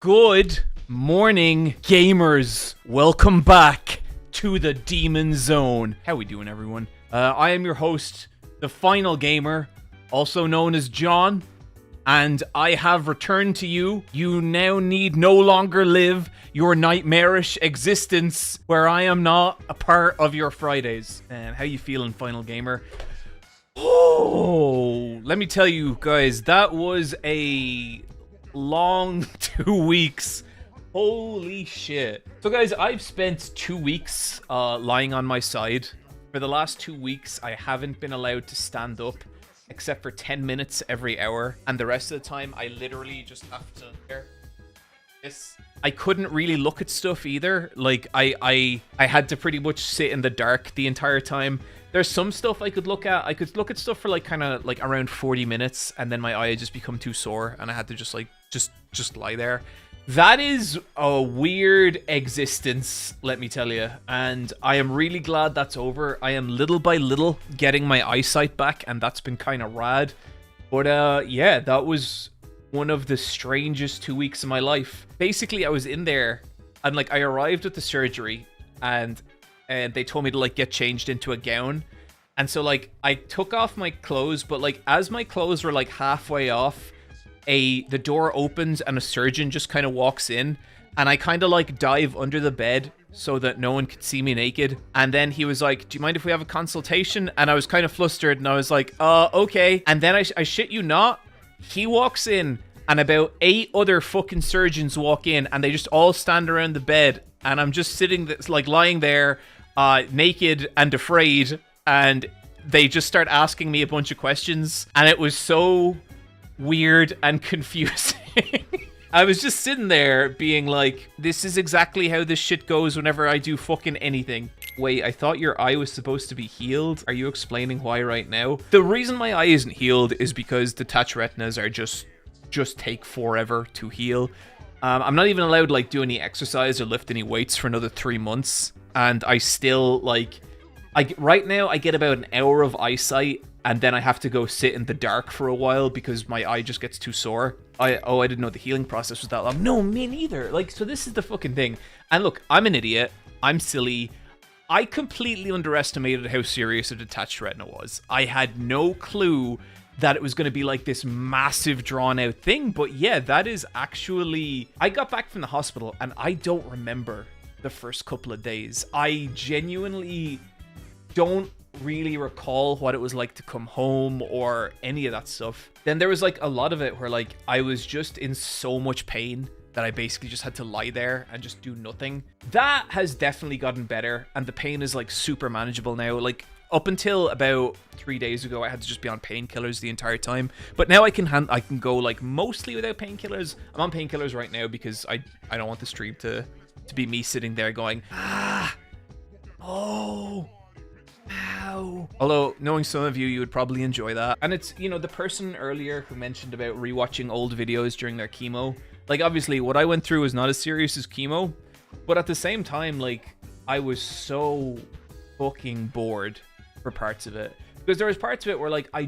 Good morning, gamers. Welcome back to the Demon Zone. How we doing, everyone? I am your host, the Final Gamer, also known as John, and I have returned to you. You now need no longer live your nightmarish existence where I am not a part of your Fridays. And how you feeling, Final Gamer? Oh, let me tell you guys, that was a long 2 weeks. Holy shit. So guys, I've spent 2 weeks lying on my side. For the last 2 weeks, I haven't been allowed to stand up except for 10 minutes every hour, and the rest of the time I literally just have to I couldn't really look at stuff either. Like I had to pretty much sit in the dark the entire time. There's some stuff I could look at. I could look at stuff for like kind of like around 40 minutes, and then my eye had just become too sore and I had to just like just lie there. That is a weird existence, let me tell you, and I am really glad that's over. I am little by little getting my eyesight back, and that's been kind of rad. But yeah, that was one of the strangest 2 weeks of my life. Basically, I was in there and like I arrived at the surgery and they told me to like get changed into a gown. And so like I took off my clothes, but like as my clothes were like halfway off, the door opens and a surgeon just kind of walks in, and I kind of like dive under the bed so that no one could see me naked. And then he was like, "Do you mind if we have a consultation?" And I was kind of flustered and I was like, okay. And then I shit you not, he walks in and about 8 other fucking surgeons walk in and they just all stand around the bed, and I'm just sitting like lying there naked and afraid, and they just start asking me a bunch of questions, and it was so weird and confusing. I was just sitting there being like, this is exactly how this shit goes whenever I do fucking anything. Wait, I thought your eye was supposed to be healed. Are you explaining why right now? The reason my eye isn't healed is because detached retinas are just take forever to heal. I'm not even allowed to like do any exercise or lift any weights for another 3 months, and I still like right now I get about an hour of eyesight, and then I have to go sit in the dark for a while because my eye just gets too sore. I didn't know the healing process was that long. No, me neither. Like, so this is the fucking thing. And look, I'm an idiot. I'm silly. I completely underestimated how serious a detached retina was. I had no clue that it was going to be like this massive drawn out thing. But yeah, that is actually... I got back from the hospital and I don't remember the first couple of days. I genuinely don't really recall what it was like to come home or any of that stuff. Then there was like a lot of it where like I was just in so much pain that I basically just had to lie there and just do nothing. That has definitely gotten better, and the pain is like super manageable now. Like up until about 3 days ago, I had to just be on painkillers the entire time, but now I can go like mostly without painkillers. I'm on painkillers right now because I don't want the stream to be me sitting there going oh, ow. Although, knowing some of you, you would probably enjoy that. And it's, you know, the person earlier who mentioned about rewatching old videos during their chemo. Like, obviously, what I went through was not as serious as chemo, but at the same time, like, I was so fucking bored for parts of it. Because there was parts of it where, like, I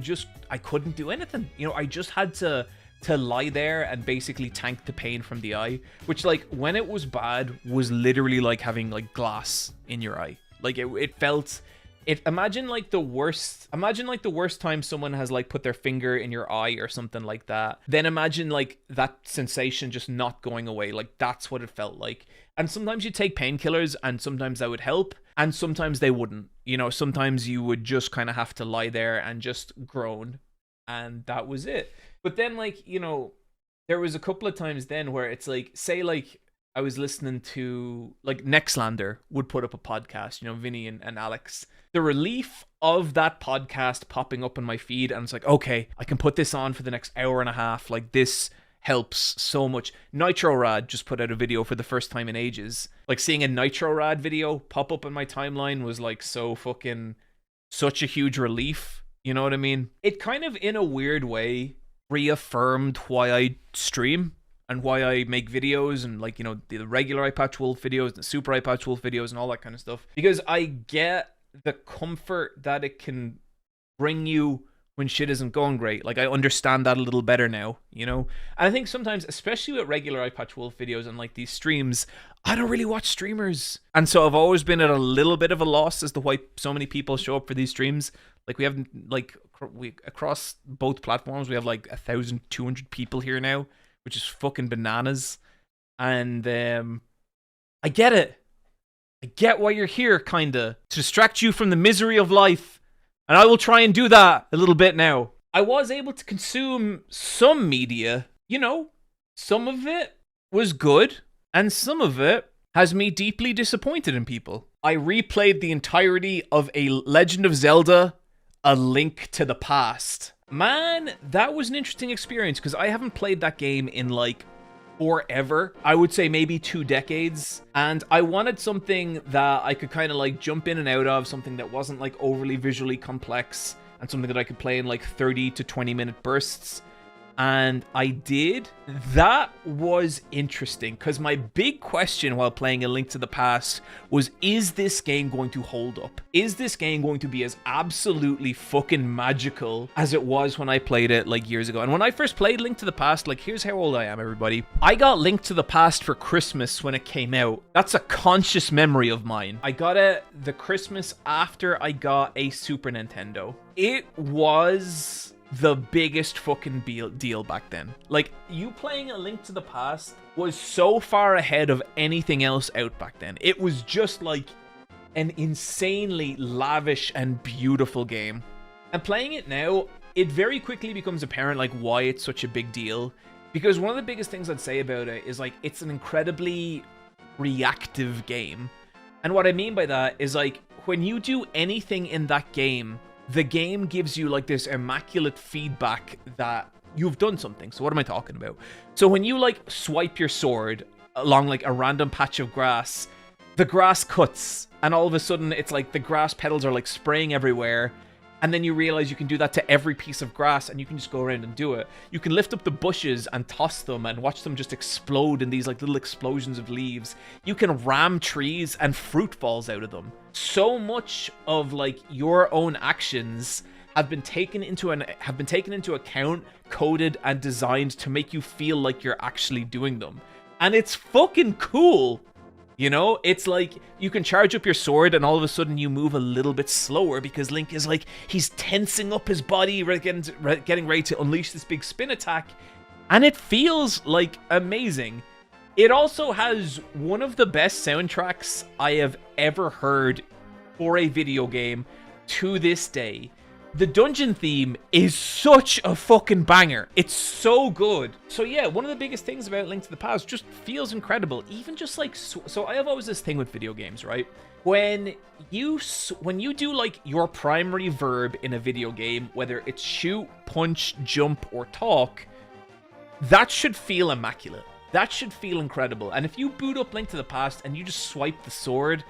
couldn't do anything. You know, I just had to lie there and basically tank the pain from the eye, which, like, when it was bad, was literally like having, like, glass in your eye. Like, it felt... Imagine like the worst time someone has like put their finger in your eye or something like that. Then imagine like that sensation just not going away. Like, that's what it felt like. And sometimes you take painkillers and sometimes that would help, and sometimes they wouldn't. You know, sometimes you would just kind of have to lie there and just groan, and that was it. But then, like, you know, there was a couple of times then where it's like, say like I was listening to like Nextlander would put up a podcast, you know, Vinny and Alex. The relief of that podcast popping up on my feed, and it's like, okay, I can put this on for the next hour and a half. Like, this helps so much. Nitro Rad just put out a video for the first time in ages. Like, seeing a Nitro Rad video pop up in my timeline was like such a huge relief. You know what I mean? It kind of, in a weird way, reaffirmed why I stream and why I make videos, and like, you know, the regular Eyepatch Wolf videos, the super Eyepatch Wolf videos, and all that kind of stuff. Because I get the comfort that it can bring you when shit isn't going great. Like, I understand that a little better now, you know? And I think sometimes, especially with regular Eyepatch Wolf videos and like these streams, I don't really watch streamers. And so I've always been at a little bit of a loss as to why so many people show up for these streams. Like, we have, like, across both platforms, we have like 1,200 people here now, which is fucking bananas. And I get it. I get why you're here, kinda. To distract you from the misery of life. And I will try and do that a little bit now. I was able to consume some media. You know, some of it was good. And some of it has me deeply disappointed in people. I replayed the entirety of A Legend of Zelda, A Link to the Past. Man, that was an interesting experience because I haven't played that game in like forever. I would say maybe 2 decades. And I wanted something that I could kind of like jump in and out of, something that wasn't like overly visually complex, and something that I could play in like 30 to 20 minute bursts. And I did. That was interesting because my big question while playing A Link to the Past was, is this game going to hold up? Is this game going to be as absolutely fucking magical as it was when I played it like years ago? And when I first played Link to the Past, like, here's how old I am, everybody. I got Link to the Past for Christmas when it came out. That's a conscious memory of mine. I got it the Christmas after I got a Super Nintendo. It was the biggest fucking deal back then. Like, you playing A Link to the Past was so far ahead of anything else out back then. It was just like an insanely lavish and beautiful game. And playing it now, it very quickly becomes apparent like why it's such a big deal. Because one of the biggest things I'd say about it is like it's an incredibly reactive game. And what I mean by that is like when you do anything in that game, the game gives you like this immaculate feedback that you've done something. So what am I talking about? So when you like swipe your sword along like a random patch of grass, the grass cuts and all of a sudden it's like the grass petals are like spraying everywhere. And then you realize you can do that to every piece of grass and you can just go around and do it. You can lift up the bushes and toss them and watch them just explode in these like little explosions of leaves. You can ram trees and fruit falls out of them. So much of like your own actions have been taken into account, coded and designed to make you feel like you're actually doing them. And it's fucking cool. You know, it's like you can charge up your sword and all of a sudden you move a little bit slower because Link is like, he's tensing up his body, getting ready to unleash this big spin attack. And it feels like amazing. It also has one of the best soundtracks I have ever heard for a video game to this day. The dungeon theme is such a fucking banger. It's so good. So yeah, one of the biggest things about Link to the Past just feels incredible. Even just like, so I have always this thing with video games, right? When you do like your primary verb in a video game, whether it's shoot, punch, jump, or talk, that should feel immaculate. That should feel incredible. And if you boot up Link to the Past and you just swipe the sword,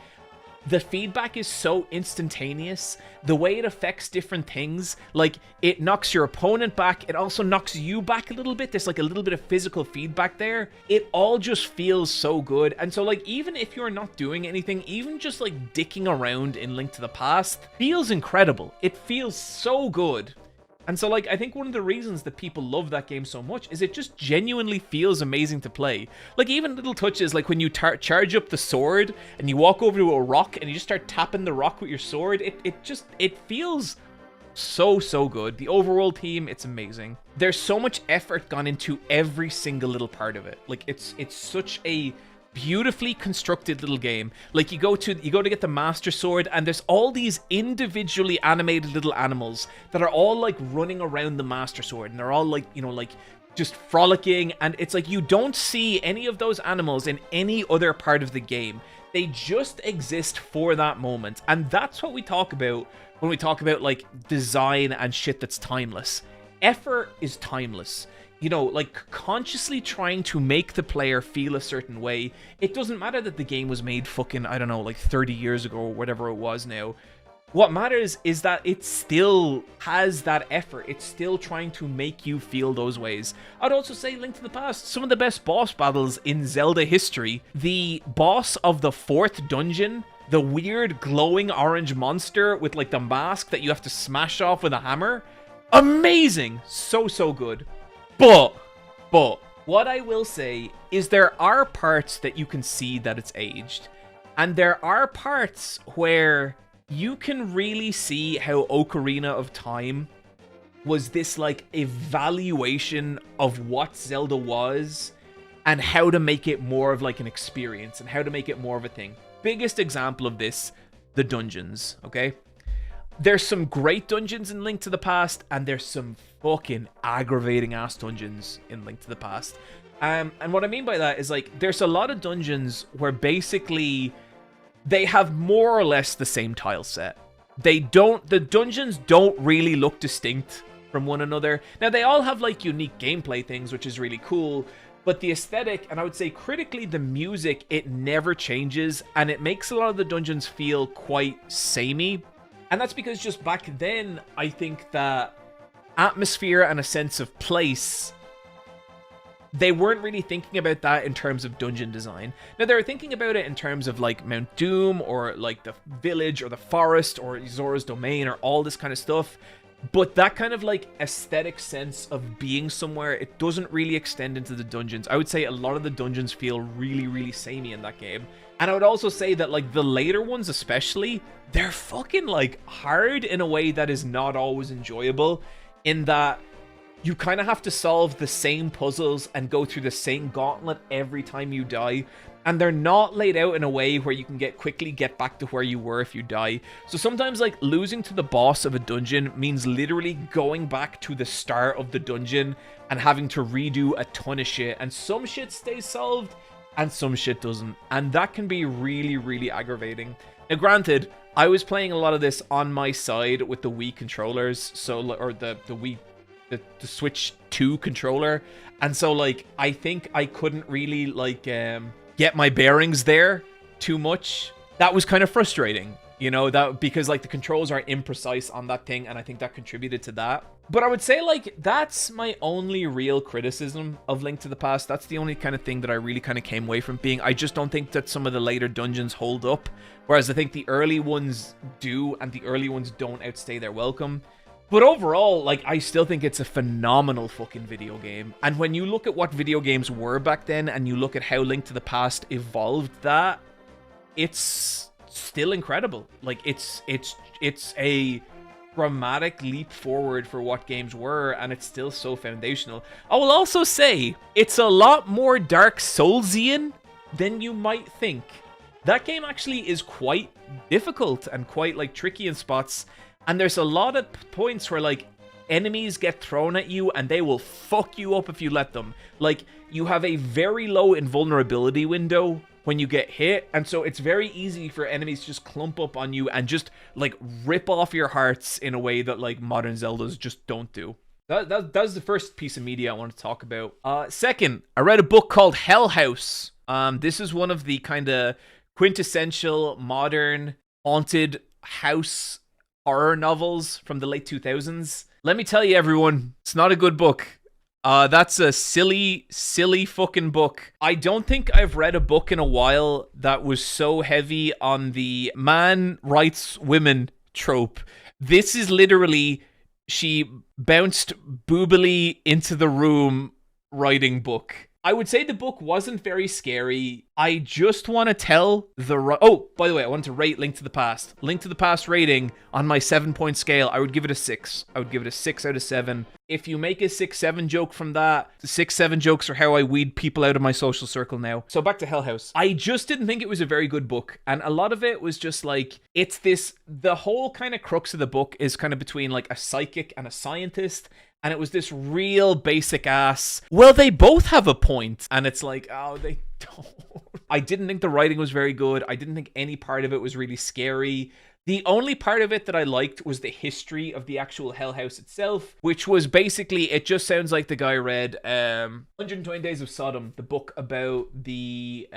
the feedback is so instantaneous. The way it affects different things, like it knocks your opponent back, it also knocks you back a little bit. There's like a little bit of physical feedback there. It all just feels so good. And so like even if you're not doing anything, even just like dicking around in Link to the Past feels incredible. It feels so good. And so, like, I think one of the reasons that people love that game so much is it just genuinely feels amazing to play. Like, even little touches, like when you charge up the sword and you walk over to a rock and you just start tapping the rock with your sword, it feels so good. The overall theme, it's amazing. There's so much effort gone into every single little part of it. Like, it's such a beautifully constructed little game. Like you go to get the Master Sword and there's all these individually animated little animals that are all like running around the Master Sword and they're all like, you know, like just frolicking, and it's like you don't see any of those animals in any other part of the game. They just exist for that moment. And that's what we talk about when we talk about like design and shit that's timeless. Effort is timeless. You know, like consciously trying to make the player feel a certain way. It doesn't matter that the game was made fucking, I don't know, like 30 years ago or whatever it was now. What matters is that it still has that effort. It's still trying to make you feel those ways. I'd also say Link to the Past, some of the best boss battles in Zelda history. The boss of the 4th dungeon, the weird glowing orange monster with like the mask that you have to smash off with a hammer. Amazing. So, so good. But, what I will say is there are parts that you can see that it's aged. And there are parts where you can really see how Ocarina of Time was this, like, evaluation of what Zelda was and how to make it more of, like, an experience and how to make it more of a thing. Biggest example of this, the dungeons, okay? There's some great dungeons in Link to the Past, and there's some fucking aggravating ass dungeons in Link to the Past. And what I mean by that is, like, there's a lot of dungeons where basically they have more or less the same tile set. The dungeons don't really look distinct from one another. Now, they all have, like, unique gameplay things, which is really cool, but the aesthetic, and I would say critically the music, it never changes, and it makes a lot of the dungeons feel quite samey. And that's because just back then, I think that atmosphere and a sense of place, they weren't really thinking about that in terms of dungeon design. Now, they were thinking about it in terms of, like, Mount Doom, or, like, the village, or the forest, or Zora's Domain, or all this kind of stuff. But that kind of, like, aesthetic sense of being somewhere, it doesn't really extend into the dungeons. I would say a lot of the dungeons feel really, really samey in that game. And I would also say that, like, the later ones especially, they're fucking, like, hard in a way that is not always enjoyable, in that you kind of have to solve the same puzzles and go through the same gauntlet every time you die. And they're not laid out in a way where you can quickly get back to where you were if you die. So sometimes, like, losing to the boss of a dungeon means literally going back to the start of the dungeon and having to redo a ton of shit. And some shit stays solved and some shit doesn't. And that can be really, really aggravating. Now, granted, I was playing a lot of this on my side with the Wii controllers, or the Wii, the Switch 2 controller. And so, like, I think I couldn't really, like, get my bearings there too much. That was kind of frustrating, you know, that because, like, the controls are imprecise on that thing, and I think that contributed to that. But I would say, like, that's my only real criticism of Link to the Past. That's the only kind of thing that I really kind of came away from being. I just don't think that some of the later dungeons hold up, whereas I think the early ones do, and the early ones don't outstay their welcome. But overall, like, I still think it's a phenomenal fucking video game. And when you look at what video games were back then, and you look at how Link to the Past evolved that, it's still incredible. Like, it's a dramatic leap forward for what games were, and it's still so foundational. I will also say, it's a lot more Dark Soulsian than you might think. That game actually is quite difficult and quite, like, tricky in spots. And there's a lot of points where, like, enemies get thrown at you and they will fuck you up if you let them. Like, you have a very low invulnerability window when you get hit, and so it's very easy for enemies to just clump up on you and just, like, rip off your hearts in a way that, like, modern Zeldas just don't do. That was the first piece of media I want to talk about. Second, I read a book called Hell House. This is one of the kind of quintessential modern haunted house horror novels from the late 2000s. Let me tell you, everyone, it's not a good book. That's a silly, silly fucking book. I don't think I've read a book in a while that was so heavy on the man writes women trope. This is literally, she bounced boobily into the room writing book. I would say the book wasn't very scary. I just want to tell the... Oh, by the way, I wanted to rate Link to the Past. Link to the Past rating on my 7-point scale, I would give it a 6. I would give it a 6 out of 7. If you make a 6-7 joke from that, the 6-7 jokes are how I weed people out of my social circle now. So back to Hell House. I just didn't think it was a very good book. And a lot of it was just like, it's this... The whole kind of crux of the book is kind of between, like, a psychic and a scientist. And it was this real basic ass, well, they both have a point. And it's like, oh, they don't. I didn't think the writing was very good. I didn't think any part of it was really scary. The only part of it that I liked was the history of the actual Hell House itself, which was basically, it just sounds like the guy read 120 Days of Sodom, the book about the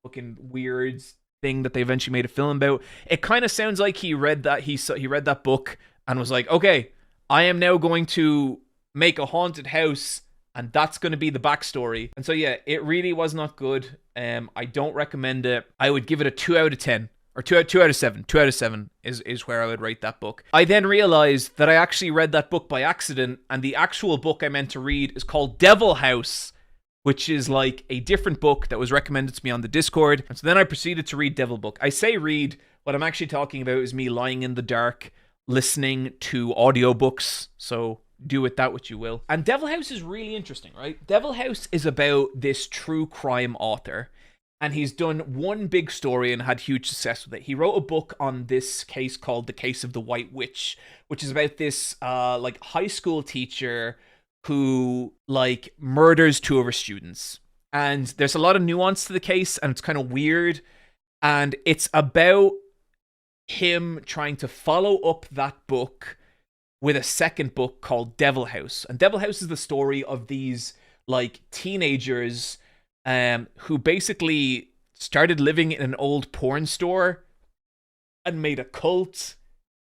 fucking weird thing that they eventually made a film about. It kind of sounds like he read that, he read that book and was like, okay, I am now going to make a haunted house, and that's going to be the backstory. And so, yeah, it really was not good. I don't recommend it. I would give it a 2 out of 10. Or 2 out of 7. 2 out of 7 is where I would rate that book. I then realized that I actually read that book by accident, and the actual book I meant to read is called Devil House, which is like a different book that was recommended to me on the Discord. And so then I proceeded to read Devil Book. I say read, what I'm actually talking about is me lying in the dark, listening to audiobooks. So do with that what you will. And Devil House is really interesting, right? Devil House is about this true crime author, and he's done one big story and had huge success with it. He wrote a book on this case called The Case of the White Witch, which is about this like high school teacher who like murders 2 of her students. And there's a lot of nuance to the case, and it's kind of weird. And it's about him trying to follow up that book with a second book called Devil House. And Devil House is the story of these like teenagers who basically started living in an old porn store and made a cult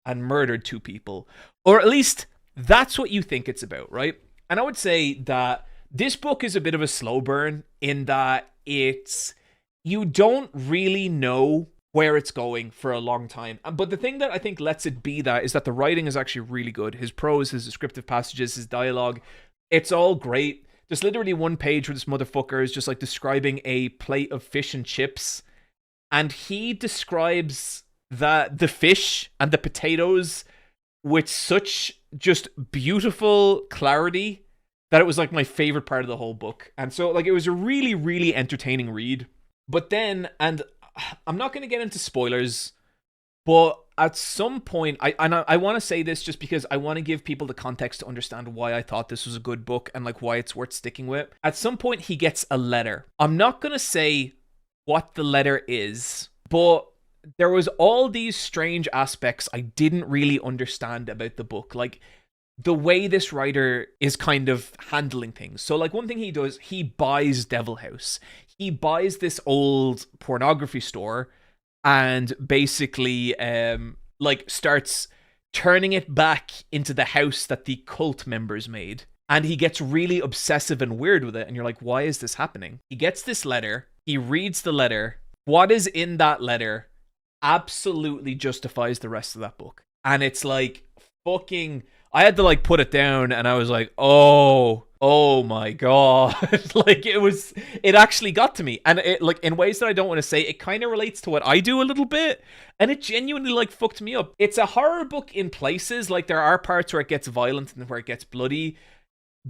and murdered 2 people. Or at least that's what you think it's about, right? And I would say that this book is a bit of a slow burn in that you don't really know where it's going for a long time. But the thing that I think lets it be that is that the writing is actually really good. His prose, his descriptive passages, his dialogue, it's all great. There's literally one page where this motherfucker is just like describing a plate of fish and chips, and he describes the fish and the potatoes with such just beautiful clarity that it was like my favorite part of the whole book. And so like it was a really, really entertaining read. But then, and I'm not going to get into spoilers, but at some point, I want to say this just because I want to give people the context to understand why I thought this was a good book and like why it's worth sticking with. At some point, he gets a letter. I'm not going to say what the letter is, but there was all these strange aspects I didn't really understand about the book. Like the way this writer is kind of handling things. So like one thing he does, he buys Devil House. He buys this old pornography store and basically like starts turning it back into the house that the cult members made. And he gets really obsessive and weird with it. And you're like, why is this happening? He gets this letter. He reads the letter. What is in that letter absolutely justifies the rest of that book. And it's like fucking... I had to like put it down and I was like, oh my God. Like it actually got to me. And it like in ways that I don't want to say, it kind of relates to what I do a little bit. And it genuinely like fucked me up. It's a horror book in places. Like there are parts where it gets violent and where it gets bloody.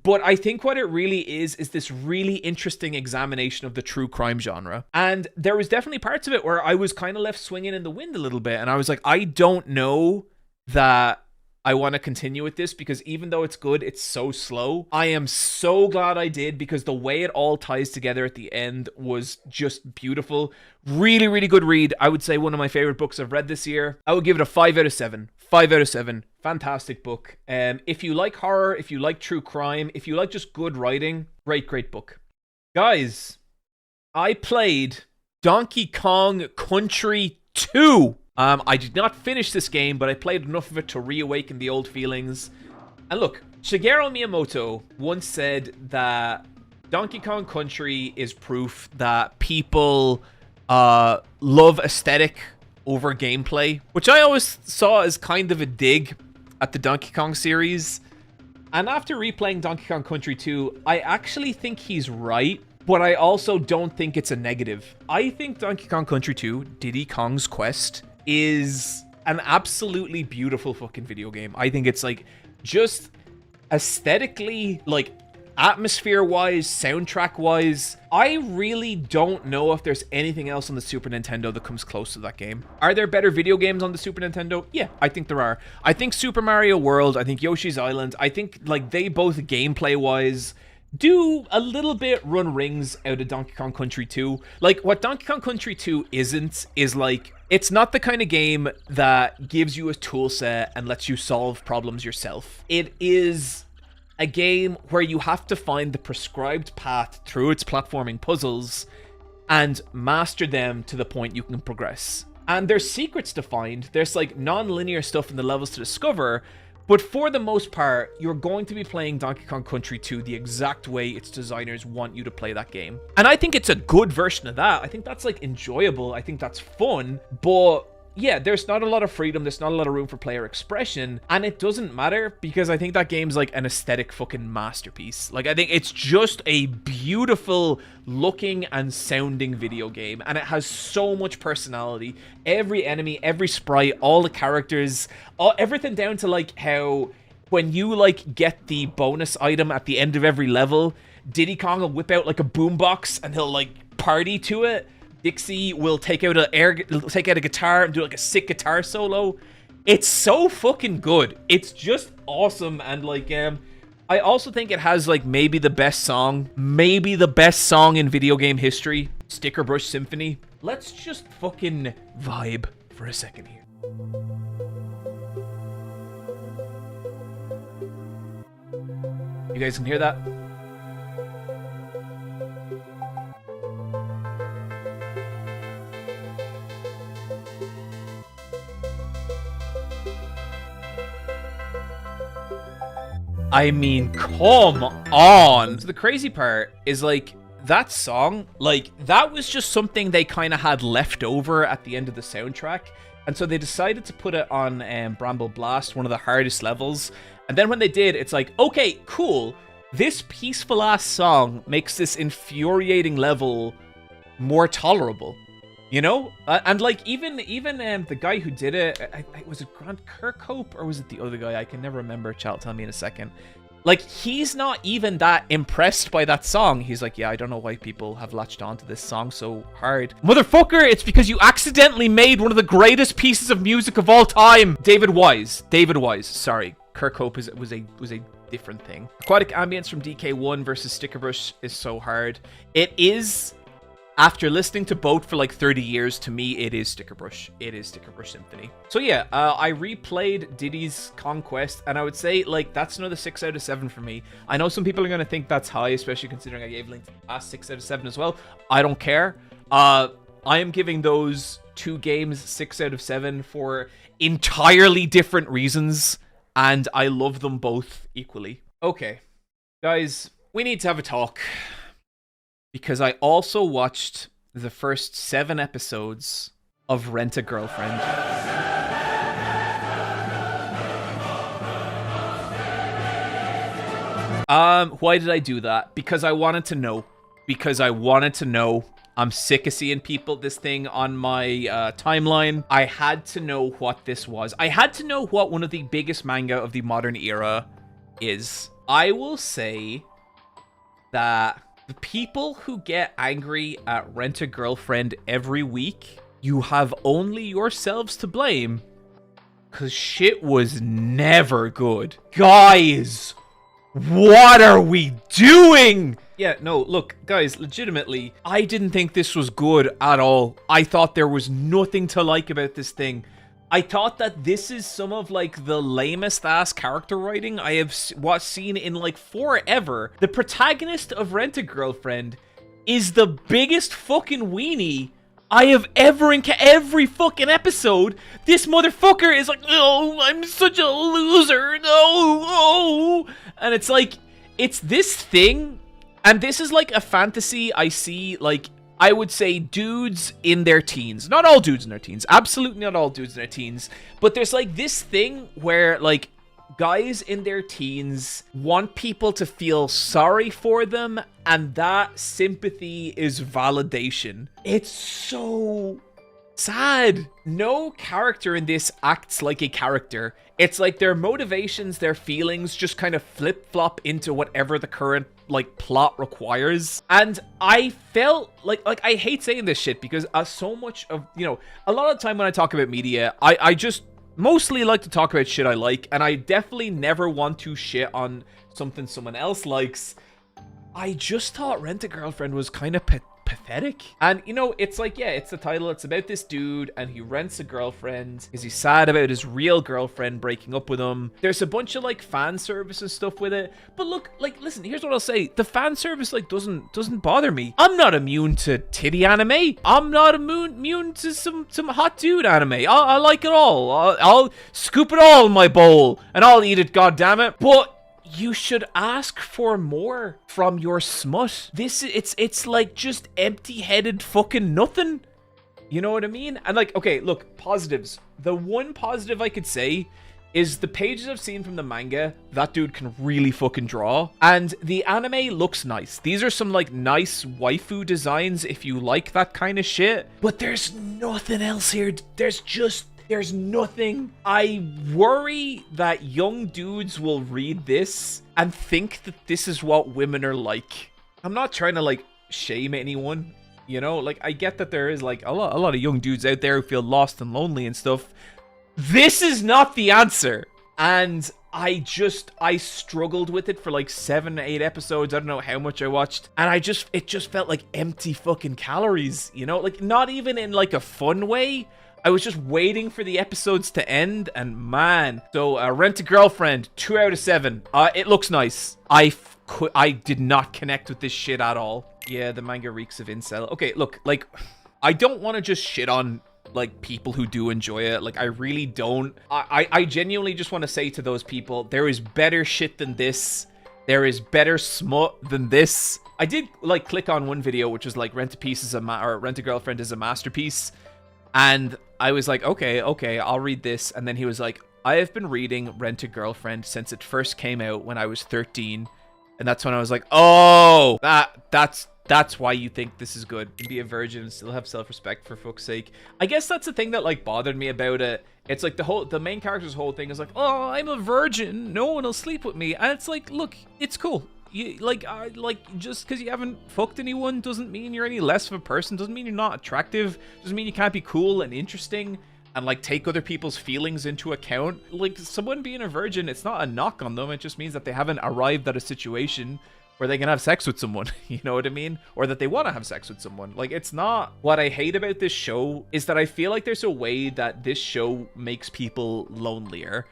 But I think what it really is this really interesting examination of the true crime genre. And there was definitely parts of it where I was kind of left swinging in the wind a little bit. And I was like, I don't know that I want to continue with this because even though it's good, it's so slow. I am so glad I did because the way it all ties together at the end was just beautiful. Really, really good read. I would say one of my favorite books I've read this year. I would give it a 5 out of 7. 5 out of 7. Fantastic book. If you like horror, if you like true crime, if you like just good writing, great book. Guys, I played Donkey Kong Country 2. I did not finish this game, but I played enough of it to reawaken the old feelings. And look, Shigeru Miyamoto once said that Donkey Kong Country is proof that people love aesthetic over gameplay, which I always saw as kind of a dig at the Donkey Kong series. And after replaying Donkey Kong Country 2, I actually think he's right, but I also don't think it's a negative. I think Donkey Kong Country 2, Diddy Kong's Quest, is an absolutely beautiful fucking video game. I think it's like just aesthetically, like atmosphere-wise, soundtrack-wise, I really don't know if there's anything else on the Super Nintendo that comes close to that game. Are there better video games on the Super Nintendo? Yeah, I think there are. I think Super Mario World, I think Yoshi's Island, I think like they both gameplay-wise do a little bit run rings out of Donkey Kong Country 2. Like, what Donkey Kong Country 2 isn't is like, it's not the kind of game that gives you a tool set and lets you solve problems yourself. It is a game where you have to find the prescribed path through its platforming puzzles and master them to the point you can progress. And there's secrets to find, there's like non-linear stuff in the levels to discover, but for the most part, you're going to be playing Donkey Kong Country 2 the exact way its designers want you to play that game. And I think it's a good version of that. I think that's like enjoyable. I think that's fun. But yeah, there's not a lot of freedom, there's not a lot of room for player expression, and it doesn't matter because I think that game's like an aesthetic fucking masterpiece. Like, I think it's just a beautiful looking and sounding video game, and it has so much personality. Every enemy, every sprite, all the characters, everything down to like how when you like get the bonus item at the end of every level, Diddy Kong will whip out like a boombox and he'll like party to it. Dixie will take out a guitar and do like a sick guitar solo. It's so fucking good. It's just awesome. And like, I also think it has like maybe the best song in video game history, Sticker Brush Symphony. Let's just fucking vibe for a second here. You guys can hear that? I mean, come on. So the crazy part is like that song, like that was just something they kind of had left over at the end of the soundtrack. And so they decided to put it on Bramble Blast, one of the hardest levels. And then when they did, it's like, okay, cool. This peaceful ass song makes this infuriating level more tolerable. You know? And like even the guy who did it, was it Grant Kirkhope or was it the other guy? I can never remember. Chat, tell me in a second. Like, he's not even that impressed by that song. He's like, yeah, I don't know why people have latched onto this song so hard. Motherfucker, it's because you accidentally made one of the greatest pieces of music of all time. David Wise, sorry. Kirkhope was a different thing. Aquatic Ambience from DK1 versus Sticker Brush is so hard. It is, after listening to both for like 30 years, to me, it is Sticker Brush. It is Sticker Brush Symphony. So yeah, I replayed Diddy's Conquest, and I would say, like, that's another 6 out of 7 for me. I know some people are going to think that's high, especially considering I gave Link the last 6 out of 7 as well. I don't care. I am giving those two games 6 out of 7 for entirely different reasons, and I love them both equally. Okay, guys, we need to have a talk. Because I also watched the first 7 episodes of Rent a Girlfriend. Why did I do that? Because I wanted to know. I'm sick of seeing this thing on my timeline. I had to know what this was. I had to know what one of the biggest manga of the modern era is. I will say that the people who get angry at Rent a Girlfriend every week, you have only yourselves to blame, because shit was never good. Guys, what are we doing? Yeah, no, look, guys, legitimately, I didn't think this was good at all. I thought there was nothing to like about this thing. I thought that this is some of, like, the lamest ass character writing I have seen in, like, forever. The protagonist of Rent a Girlfriend is the biggest fucking weenie I have ever encountered. Every fucking episode, this motherfucker is like, oh, I'm such a loser. No. And it's like, it's this thing, and this is, like, a fantasy I see, like, I would say dudes in their teens. Not all dudes in their teens. Absolutely not all dudes in their teens. But there's like this thing where like guys in their teens want people to feel sorry for them, and that sympathy is validation. It's so sad. No character in this acts like a character. It's like their motivations, their feelings just kind of flip-flop into whatever the current like plot requires. And I felt like I hate saying this shit because so much of, you know, a lot of the time when I talk about media, I just mostly like to talk about shit I like, and I definitely never want to shit on something someone else likes. I just thought Rent a Girlfriend was kind of pathetic. And, you know, it's like, yeah, it's the title. It's about this dude, and he rents a girlfriend because he's sad about his real girlfriend breaking up with him. There's a bunch of, like, fan service and stuff with it. But look, like, listen, here's what I'll say. The fan service, like, doesn't bother me. I'm not immune to titty anime. I'm not immune to some hot dude anime. I like it all. I'll scoop it all in my bowl, and I'll eat it, goddammit. But you should ask for more from your smut. It's like just empty-headed fucking nothing. You know what I mean? And like, okay, look, positives. The one positive I could say is the pages I've seen from the manga, that dude can really fucking draw. And the anime looks nice. These are some like nice waifu designs if you like that kind of shit. But there's nothing else here. There's nothing. I worry that young dudes will read this and think that this is what women are like. I'm not trying to like shame anyone, you know? Like, I get that there is like a lot of young dudes out there who feel lost and lonely and stuff. This is not the answer. And I struggled with it for like 7 to 8 episodes. I don't know how much I watched. And it just felt like empty fucking calories, you know? Like, not even in like a fun way. I was just waiting for the episodes to end, and man. So, Rent a Girlfriend, 2 out of 7. It looks nice. I did not connect with this shit at all. Yeah, the manga reeks of incel. Okay, look, like, I don't want to just shit on like people who do enjoy it. Like, I really don't. I genuinely just want to say to those people, there is better shit than this. There is better smut than this. I did like click on one video which was like Rent a Girlfriend is a masterpiece, and I was like, okay, I'll read this. And then he was like, I have been reading Rent a Girlfriend since it first came out when I was 13, and that's when I was like, oh, that's why you think this is good. You can be a virgin and still have self-respect, for fuck's sake. I guess that's the thing that like bothered me about it. It's like the main character's whole thing is like, oh, I'm a virgin, no one will sleep with me. And it's like, look, it's cool. You like just because you haven't fucked anyone doesn't mean you're any less of a person, doesn't mean you're not attractive, doesn't mean you can't be cool and interesting and like take other people's feelings into account. Like, someone being a virgin, it's not a knock on them, it just means that they haven't arrived at a situation where they can have sex with someone, you know what I mean? Or that they want to have sex with someone. Like, it's not... What I hate about this show is that I feel like there's a way that this show makes people lonelier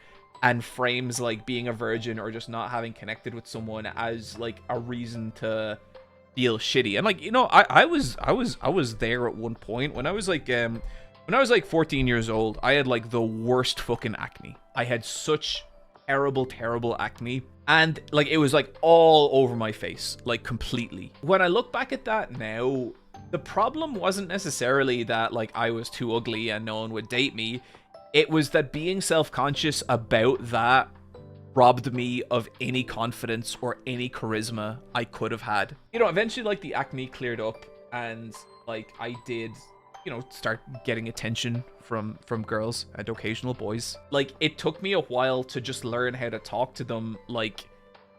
and frames like being a virgin or just not having connected with someone as like a reason to feel shitty. And like, you know, I was there at one point when I was like 14 years old. I had like the worst fucking acne. I had such terrible acne, and like it was like all over my face, like completely. When I look back at that now, the problem wasn't necessarily that like I was too ugly and no one would date me. It was that being self-conscious about that robbed me of any confidence or any charisma I could have had. You know, eventually like the acne cleared up and like I did, you know, start getting attention from girls and occasional boys. Like, it took me a while to just learn how to talk to them like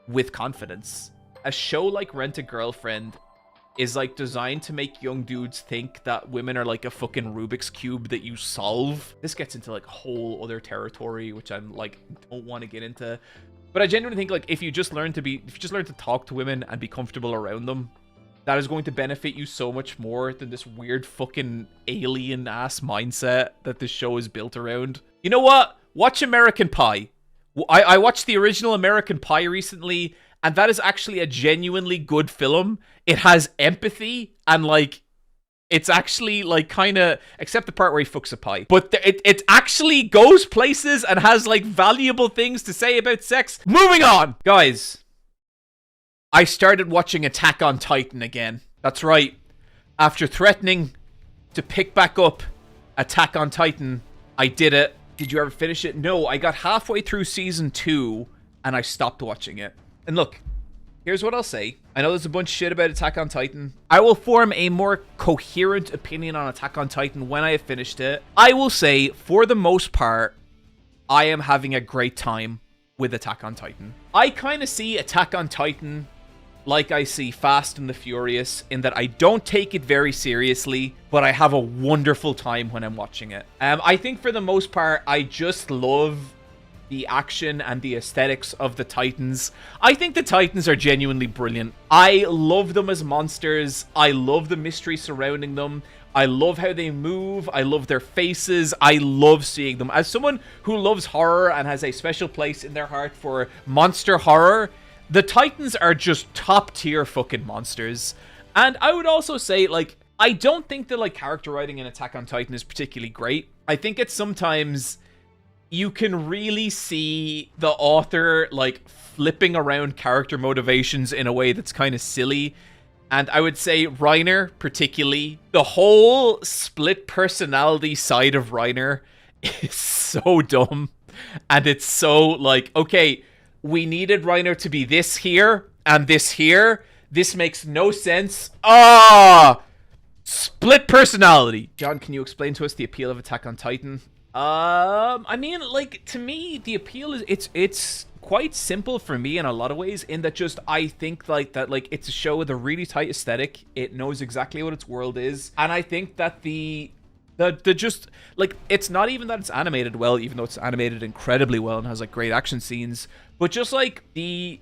with confidence. A show like Rent a Girlfriend is like designed to make young dudes think that women are like a fucking Rubik's Cube that you solve. This gets into like whole other territory, which I'm like, don't want to get into. But I genuinely think like if you just learn to talk to women and be comfortable around them, that is going to benefit you so much more than this weird fucking alien ass mindset that this show is built around. You know what? Watch American Pie. I watched the original American Pie recently, and that is actually a genuinely good film. It has empathy, and like, it's actually like kind of, except the part where he fucks a pie. But it actually goes places and has like valuable things to say about sex. Moving on! Guys, I started watching Attack on Titan again. That's right. After threatening to pick back up Attack on Titan, I did it. Did you ever finish it? No, I got halfway through season 2 and I stopped watching it. And look, here's what I'll say. I know there's a bunch of shit about Attack on Titan. I will form a more coherent opinion on Attack on Titan when I have finished it. I will say, for the most part, I am having a great time with Attack on Titan. I kind of see Attack on Titan like I see Fast and the Furious, in that I don't take it very seriously, but I have a wonderful time when I'm watching it. I think for the most part, I just love the action and the aesthetics of the Titans. I think the Titans are genuinely brilliant. I love them as monsters. I love the mystery surrounding them. I love how they move. I love their faces. I love seeing them. As someone who loves horror and has a special place in their heart for monster horror, the Titans are just top tier fucking monsters. And I would also say, like, I don't think the like character writing in Attack on Titan is particularly great. I think it's sometimes you can really see the author like flipping around character motivations in a way that's kind of silly. And I would say Reiner, particularly, the whole split personality side of Reiner is so dumb. And it's so like, okay, we needed Reiner to be this here and this here. This makes no sense. Split personality. John, can you explain to us the appeal of Attack on Titan? I mean, like, to me, the appeal is it's quite simple for me in a lot of ways, in that just I think like that, like, it's a show with a really tight aesthetic. It knows exactly what its world is, and I think that the just like, it's not even that it's animated well, even though it's animated incredibly well and has like great action scenes, but just like the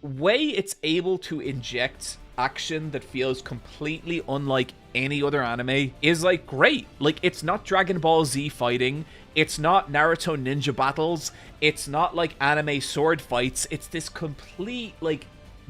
way it's able to inject action that feels completely unlike any other anime is like great. Like, it's not Dragon Ball Z fighting, it's not Naruto ninja battles, it's not like anime sword fights. It's this complete like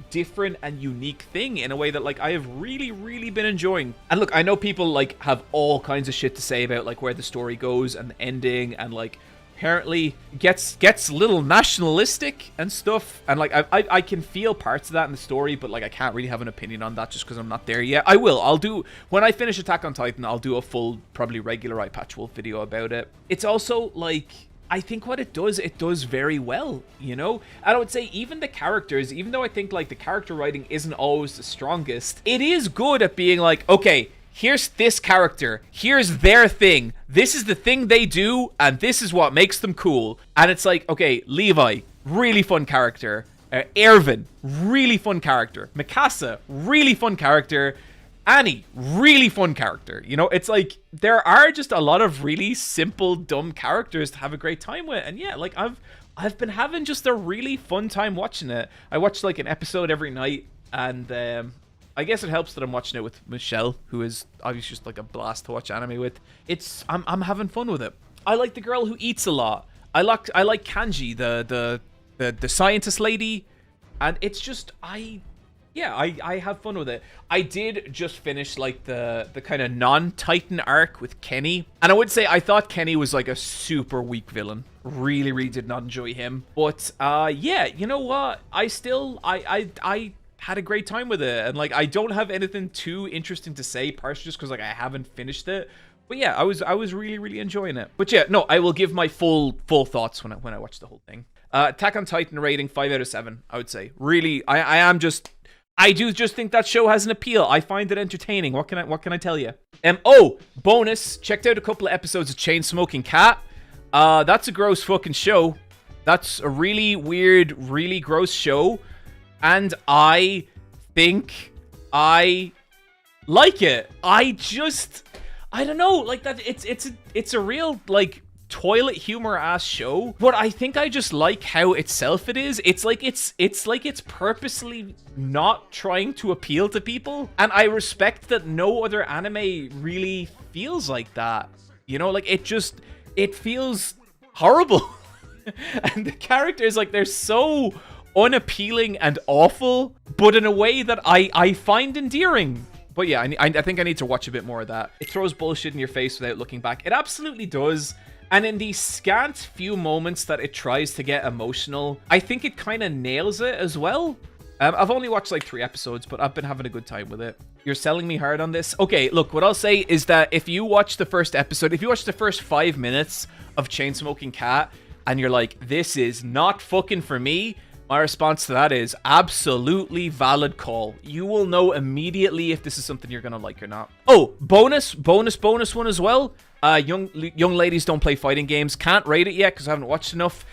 different and unique thing in a way that like I have really been enjoying. And look, I know people like have all kinds of shit to say about like where the story goes and the ending, and like apparently gets a little nationalistic and stuff, and like I can feel parts of that in the story, but like I can't really have an opinion on that just because I'm not there yet. I'll do, when I finish Attack on Titan, I'll do a full, probably regular Eyepatch Wolf video about it. It's also like, I think what it does very well, you know? I would say even the characters, even though I think like the character writing isn't always the strongest, it is good at being like, okay, here's this character, here's their thing, this is the thing they do, and this is what makes them cool. And it's like, okay, Levi, really fun character. Erwin, really fun character. Mikasa, really fun character. Annie, really fun character. You know, it's like, there are just a lot of really simple, dumb characters to have a great time with. And yeah, like, I've been having just a really fun time watching it. I watch like an episode every night, and I guess it helps that I'm watching it with Michelle, who is obviously just like a blast to watch anime with. I'm having fun with it. I like the girl who eats a lot. I like Kanji, the scientist lady, and it's just I have fun with it. I did just finish like the kind of non-Titan arc with Kenny, and I would say I thought Kenny was like a super weak villain. Really did not enjoy him. But yeah, you know what? I had a great time with it, and like I don't have anything too interesting to say, partially just because like I haven't finished it. But yeah, I was really enjoying it. But yeah, no, I will give my full thoughts when I watch the whole thing. Attack on Titan rating 5 out of 7. I would say really, I do just think that show has an appeal. I find it entertaining. What can I tell you? Oh, bonus! Checked out a couple of episodes of Chainsmoking Cat. That's a gross fucking show. That's a really weird, really gross show. And I think I like it. I don't know, like that. It's a real like toilet humor ass show, but I think I just like how itself it is. It's like it's purposely not trying to appeal to people, and I respect that no other anime really feels like that. You know, like it feels horrible, and the characters, like, they're so unappealing and awful, but in a way that I find endearing. But yeah, I think I need to watch a bit more of that. It throws bullshit in your face without looking back. It absolutely does. And in the scant few moments that it tries to get emotional, I think it kind of nails it as well. I've only watched like 3 episodes, but I've been having a good time with it. You're selling me hard on this. Okay, look, what I'll say is that if you watch the first episode, if you watch the first 5 minutes of Chainsmoking Cat, and you're like, this is not fucking for me, my response to that is absolutely valid call. You will know immediately if this is something you're gonna like or not. Oh, bonus one as well. Young ladies don't play fighting games. Can't rate it yet because I haven't watched enough.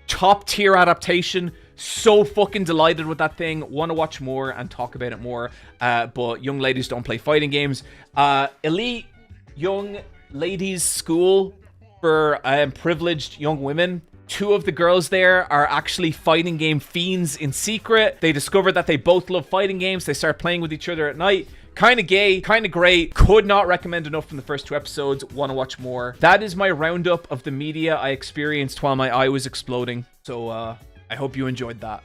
Top tier adaptation. So fucking delighted with that thing. Want to watch more and talk about it more. But young ladies don't play fighting games. Elite young ladies school for privileged young women. 2 of the girls there are actually fighting game fiends in secret. They discover that they both love fighting games. They start playing with each other at night. Kind of gay, kind of great. Could not recommend enough from the first 2 episodes. Want to watch more. That is my roundup of the media I experienced while my eye was exploding. So I hope you enjoyed that.